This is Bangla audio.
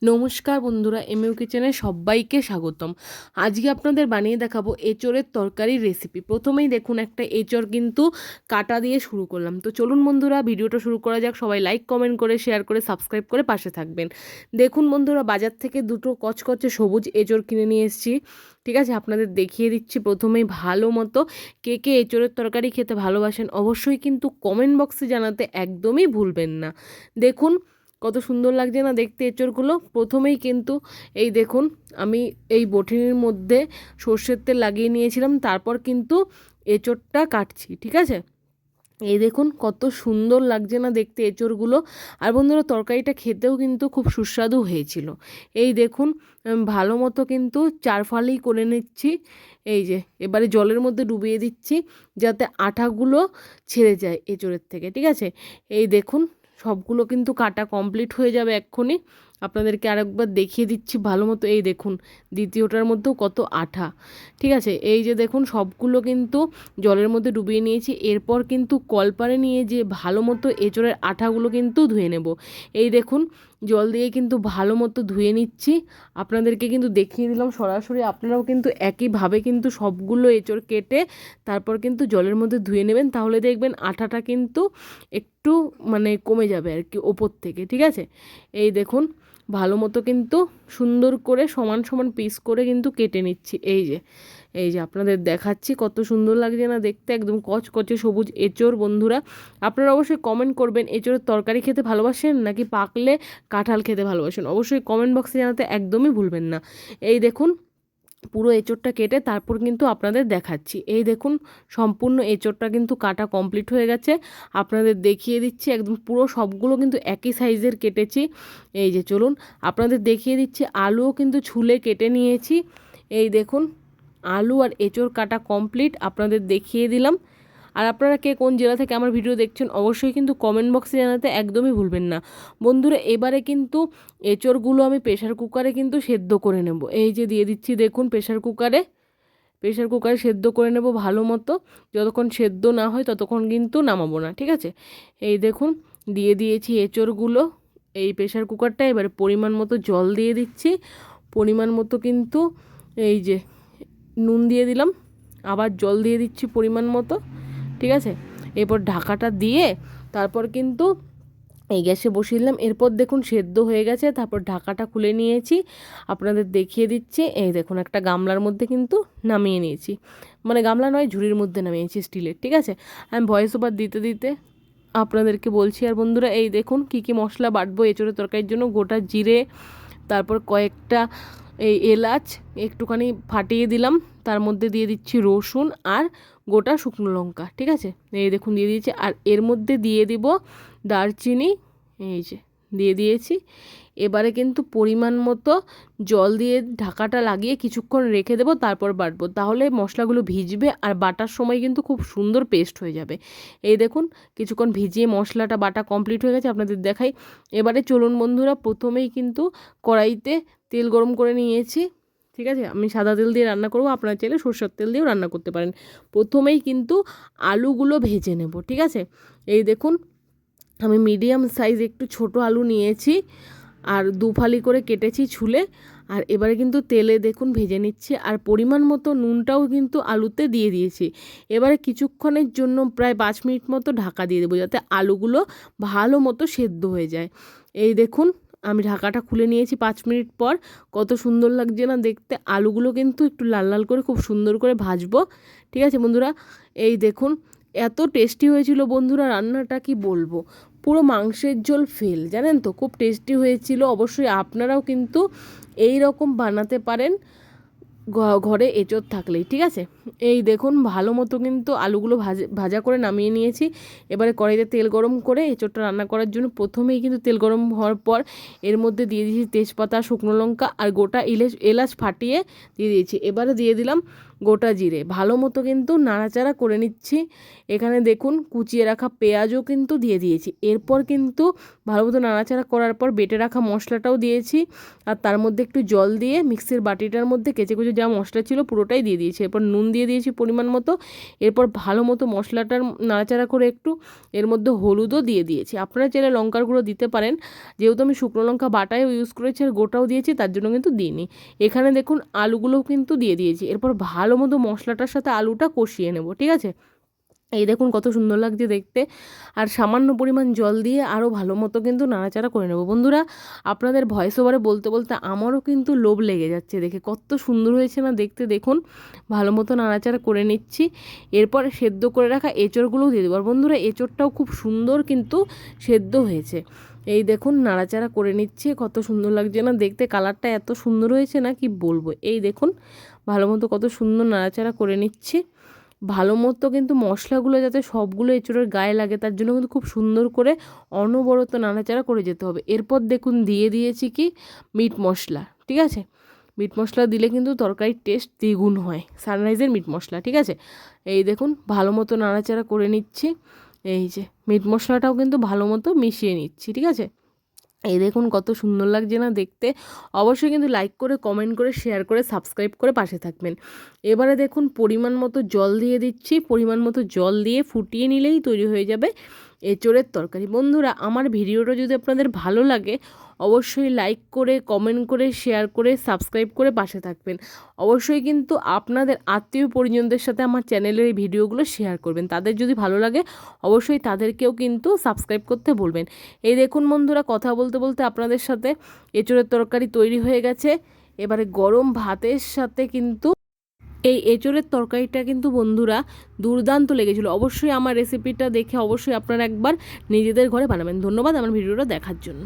নমস্কার বন্ধুরা, এমইউ কিচেনে সবাইকে স্বাগতম। আজকে আপনাদের বানিয়ে দেখাবো এঁচোড়ের তরকারির রেসিপি। প্রথমেই দেখুন একটা এঁচোড় কিন্তু কাটা দিয়ে শুরু করলাম। তো চলুন বন্ধুরা, ভিডিওটা শুরু করা যাক। সবাই লাইক, কমেন্ট করে, শেয়ার করে, সাবস্ক্রাইব করে পাশে থাকবেন। দেখুন বন্ধুরা, বাজার থেকে দুটো কচকচে সবুজ এঁচোড় কিনে নিয়ে এসেছি। ঠিক আছে, আপনাদের দেখিয়ে দিচ্ছি প্রথমেই ভালো মতো। কে কে এঁচোড়ের তরকারি খেতে ভালোবাসেন অবশ্যই কিন্তু কমেন্ট বক্সে জানাতে একদমই ভুলবেন না। দেখুন কত সুন্দর লাগছে না দেখতে এঁচোড়গুলো। প্রথমেই কিন্তু এই দেখুন, আমি এই বটির মধ্যে সর্ষের তেল লাগিয়ে নিয়েছিলাম, তারপর কিন্তু এঁচোড়টা কাটছি। ঠিক আছে, এই দেখুন কত সুন্দর লাগছে না দেখতে এঁচোড়গুলো। আর বন্ধুরা, তরকারিটা খেতেও কিন্তু খুব সুস্বাদু হয়েছিল। এই দেখুন ভালো মতো কিন্তু চারফালি করে নিচ্ছি। এই যে এবারে জলের মধ্যে ডুবিয়ে দিচ্ছি যাতে আঠাগুলো ছেড়ে যায় এঁচোড়ের থেকে। ঠিক আছে, এই দেখুন সবগুলো কিন্তু কাটা কমপ্লিট হয়ে যাবে এক্ষুনি। আপনাদেরকে আরেকবার দেখিয়ে দিচ্ছি ভালো মতো। এই দেখুন দ্বিতীয়টার মধ্যেও কত আঠা। ঠিক আছে, এই যে দেখুন সবগুলো কিন্তু জলের মধ্যে ডুবিয়ে নিয়েছি। এরপর কিন্তু কলপারে নিয়ে যে ভালো মতো এঁচোড়ের আঠাগুলো কিন্তু ধুয়ে নেব। এই দেখুন জল দিয়ে কিন্তু ভালো মতো ধুয়ে নিচ্ছি। আপনাদেরকে কিন্তু দেখিয়ে দিলাম সরাসরি। আপনারাও কিন্তু একইভাবে কিন্তু সবগুলো এঁচোড় কেটে তারপর কিন্তু জলের মধ্যে ধুয়ে নেবেন, তাহলে দেখবেন আঠাটা কিন্তু একটু কমে যাবে আর কি ওপর থেকে। ঠিক আছে, এই দেখুন ভালো মতো কিন্তু সুন্দর করে সমান সমান পিস করে কিন্তু কেটে নিচ্ছি। এই যে আপনাদের দেখাচ্ছি কত সুন্দর লাগছে না দেখতে, একদম কচকচে সবুজ এঁচোড়। বন্ধুরা, আপনারা অবশ্যই কমেন্ট করবেন এঁচোড়ের তরকারি খেতে ভালোবাসেন নাকি পাকলে কাঁঠাল খেতে ভালোবাসেন, অবশ্যই কমেন্ট বক্সে জানাতে একদমই ভুলবেন না। এই দেখুন পুরো এঁচোড়টা কেটে তারপর কিন্তু আপনাদের দেখাচ্ছি। এই দেখুন সম্পূর্ণ এঁচোড়টা কিন্তু কাটা কমপ্লিট হয়ে গেছে। আপনাদের দেখিয়ে দিচ্ছি, একদম পুরো সবগুলো কিন্তু একই সাইজের কেটেছি। এই যে চলুন আপনাদের দেখিয়ে দিচ্ছি, আলুও কিন্তু ছুলে কেটে নিয়েছি। এই দেখুন আলু আর এঁচোড় কাটা কমপ্লিট, আপনাদের দেখিয়ে দিলাম। আর আপনারা কে কোন জেলা থেকে আমার ভিডিও দেখছেন অবশ্যই কিন্তু কমেন্ট বক্সে জানাতে একদমই ভুলবেন না। বন্ধুরা, এবারে কিন্তু এঁচোড়গুলো আমি প্রেশার কুকারে কিন্তু সেদ্ধ করে নেব। এই যে দিয়ে দিচ্ছি দেখুন প্রেশার কুকারে সেদ্ধ করে নেব ভালো মতো। যতক্ষণ সেদ্ধ না হয় ততক্ষণ কিন্তু নামাবো না। ঠিক আছে, এই দেখুন দিয়ে দিয়েছি এঁচোড়গুলো এই প্রেশার কুকারটা। এবারে পরিমাণ মতো জল দিয়ে দিচ্ছি, পরিমাণ মতো কিন্তু এই যে নুন দিয়ে দিলাম, আবার জল দিয়ে দিচ্ছি পরিমাণ মতো। ঠিক আছে, এরপর ঢাকাটা দিয়ে তারপর কিন্তু এই গ্যাসে বসিয়ে দিলাম। এরপর দেখুন সেদ্ধ হয়ে গেছে, তারপর ঢাকাটা খুলে নিয়েছি। আপনাদের দেখিয়ে দিচ্ছি, এই দেখুন একটা গামলার মধ্যে কিন্তু নামিয়ে নিয়েছি, গামলা নয় ঝুড়ির মধ্যে নামিয়েছি স্টিলের। ঠিক আছে, আমি ভয়েস ওভার দিতে দিতে আপনাদেরকে বলছি। আর বন্ধুরা, এই দেখুন কী কী মশলা বাটবো এঁচোড়ের তরকারির জন্য। গোটা জিরে, তারপর কয়েকটা এই এলাচ একটুখানি ফাটিয়ে দিলাম, তার মধ্যে দিয়ে দিচ্ছি রসুন আর গোটা শুকনো লঙ্কা। ঠিক আছে, এই দেখুন দিয়ে দিয়েছি। আর এর মধ্যে দিয়ে দিব দারচিনি, এই যে দিয়ে দিয়েছি। এবারে কিন্তু পরিমাণ মতো জল দিয়ে ঢাকাটা লাগিয়ে কিছুক্ষণ রেখে দেবো, তারপর বাটবো। তাহলে মশলাগুলো ভিজবে আর বাটার সময় কিন্তু খুব সুন্দর পেস্ট হয়ে যাবে। এই দেখুন কিছুক্ষণ ভিজিয়ে মশলাটা বাটা কমপ্লিট হয়ে গেছে, আপনাদের দেখাই। এবারে চলুন বন্ধুরা, প্রথমেই কিন্তু কড়াইতে তেল গরম করে নিয়েছি। ঠিক আছে, আমি সাদা তেল দিয়ে রান্না করবো, আপনারা চাইলে সরষের তেল দিয়েও রান্না করতে পারেন। প্রথমেই কিন্তু আলুগুলো ভেজে নেব। ঠিক আছে, এই দেখুন আমি মিডিয়াম সাইজ একটু ছোট আলু নিয়েছি আর দুফালি করে কেটেছি ছুলে। আর এবারে কিন্তু তেলে দেখুন ভেজে নিচ্ছি, আর পরিমাণ মতো নুনটাও কিন্তু আলুতে দিয়ে দিয়েছি। এবারে কিছুক্ষণের জন্য প্রায় 5 মিনিট মতো ঢাকা দিয়ে দেবো যাতে আলুগুলো ভালো মতো সেদ্ধ হয়ে যায়। এই দেখুন আমি ঢাকাটা খুলে নিয়েছি 5 মিনিট পর। কত সুন্দর লাগছে না দেখতে। আলুগুলো কিন্তু একটু লাল লাল করে খুব সুন্দর করে ভাজবো। ঠিক আছে বন্ধুরা, এই দেখুন এত টেস্টি হয়েছিল বন্ধুরা রান্নাটা, কি বলবো, পুরো মাংসের ঝোল ফেল, জানেন তো, খুব টেস্টি হয়েছিল। অবশ্যই আপনারাও কিন্তু এই রকম বানাতে পারেন ঘরে এঁচোড় থাকলেই। ঠিক আছে, এই দেখুন ভালো মতো কিন্তু আলুগুলো ভাজা করে নামিয়ে নিয়েছি। এবারে কড়াইতে তেল গরম করে এঁচোড়টা রান্না করার জন্য প্রথমেই কিন্তু তেল গরম হওয়ার পর এর মধ্যে দিয়ে দিয়েছি তেজপাতা, শুকনো লঙ্কা আর গোটা এলাচ ফাটিয়ে দিয়ে দিয়েছি। এবারে দিয়ে দিলাম গোটা জিরে ভালো মতো কিন্তু নাড়াচাড়া করে নিচ্ছি। এখানে দেখুন কুচিয়ে রাখা পেঁয়াজও কিন্তু দিয়ে দিয়েছি। এরপর কিন্তু ভালো মতো নাড়াচাড়া করার পর বেটে রাখা মশলাটাও দিয়েছি, আর তার মধ্যে একটু জল দিয়ে মিক্সির বাটিটার মধ্যে কেচে কুচে যা মশলা ছিল পুরোটাই দিয়ে দিয়েছি। এরপর নুন দিয়ে দিয়েছি পরিমাণ মতো। এরপর ভালো মতো মশলাটার নাড়াচাড়া করে একটু এর মধ্যে হলুদও দিয়ে দিয়েছি। আপনারা চাইলে লঙ্কার গুঁড়ো দিতে পারেন, যেহেতু আমি শুকনো লঙ্কা বাটাও ইউজ করেছি আর গোটাও দিয়েছি তার জন্য কিন্তু দিইনি। এখানে দেখুন আলুগুলোও কিন্তু দিয়ে দিয়েছি। এরপর ভালো মতো মশলাটার সাথে আলুটা কষিয়ে নেব, ঠিক আছে। এই দেখুন কত সুন্দর লাগছে দেখতে। আর সামান্য পরিমাণ জল দিয়ে আরও ভালো মতো কিন্তু নাড়াচাড়া করে নেব। বন্ধুরা, আপনাদের ভয়েস ওভারে বলতে বলতে আমারও কিন্তু লোভ লেগে যাচ্ছে দেখে, কত সুন্দর হয়েছে না দেখতে। দেখুন ভালো মতো নাড়াচাড়া করে নিচ্ছি। এরপর সেদ্ধ করে রাখা এঁচড়গুলোও দিয়ে দেবো। আর বন্ধুরা, এঁচড়টাও খুব সুন্দর কিন্তু সেদ্ধ হয়েছে। এই দেখুন নাড়াচাড়া করে নিচ্ছি, কত সুন্দর লাগছে না দেখতে, কালারটা এত সুন্দর হয়েছে না কি বলবো। এই দেখুন ভালো মতো কত সুন্দর নাড়াচাড়া করে নিচ্ছি। ভালো মতো কিন্তু মশলাগুলো যাতে সবগুলো এঁচড়ের গায়ে লাগে তার জন্য কিন্তু খুব সুন্দর করে অনবরত নাড়াচাড়া করে যেতে হবে। এরপর দেখুন দিয়ে দিয়েছি কি মিট মশলা, ঠিক আছে। মিট মশলা দিলে কিন্তু তরকারির টেস্ট দ্বিগুণ হয়, সানরাইজের মিট মশলা, ঠিক আছে। এই দেখুন ভালো মতো নাড়াচাড়া করে নিচ্ছি। এই যে মিট মশলাটাও কিন্তু ভালো মতো মিশিয়ে নিচ্ছি, ঠিক আছে। এই দেখুন কত সুন্দর লাগছে না দেখতে। অবশ্যই কিন্তু লাইক করে, কমেন্ট করে, শেয়ার করে, সাবস্ক্রাইব করে পাশে থাকবেন। এবারে দেখুন পরিমাণ মতো জল দিয়ে দিচ্ছি। পরিমাণ মতো জল দিয়ে ফুটিয়ে নিলেই তৈরি হয়ে যাবে এঁচোড়ের তরকারি। বন্ধুরা, আমার ভিডিওটা যদি আপনাদের ভালো লাগে অবশ্যই লাইক করে, কমেন্ট করে, শেয়ার করে, সাবস্ক্রাইব করে পাশে থাকবেন। অবশ্যই কিন্তু আপনাদের আত্মীয় পরিজনদের সাথে আমার চ্যানেলের এই ভিডিওগুলো শেয়ার করবেন। তাদের যদি ভালো লাগে অবশ্যই তাদেরকেও কিন্তু সাবস্ক্রাইব করতে বলবেন। এই দেখুন বন্ধুরা, কথা বলতে বলতে আপনাদের সাথে এঁচোড়ের তরকারি তৈরি হয়ে গেছে। এবারে গরম ভাতের সাথে কিন্তু এই এঁচোড়ের তরকারিটা কিন্তু বন্ধুরা দুর্দান্ত লেগেছিলো। অবশ্যই আমার রেসিপিটা দেখে অবশ্যই আপনারা একবার নিজেদের ঘরে বানাবেন। ধন্যবাদ আমার ভিডিওটা দেখার জন্য।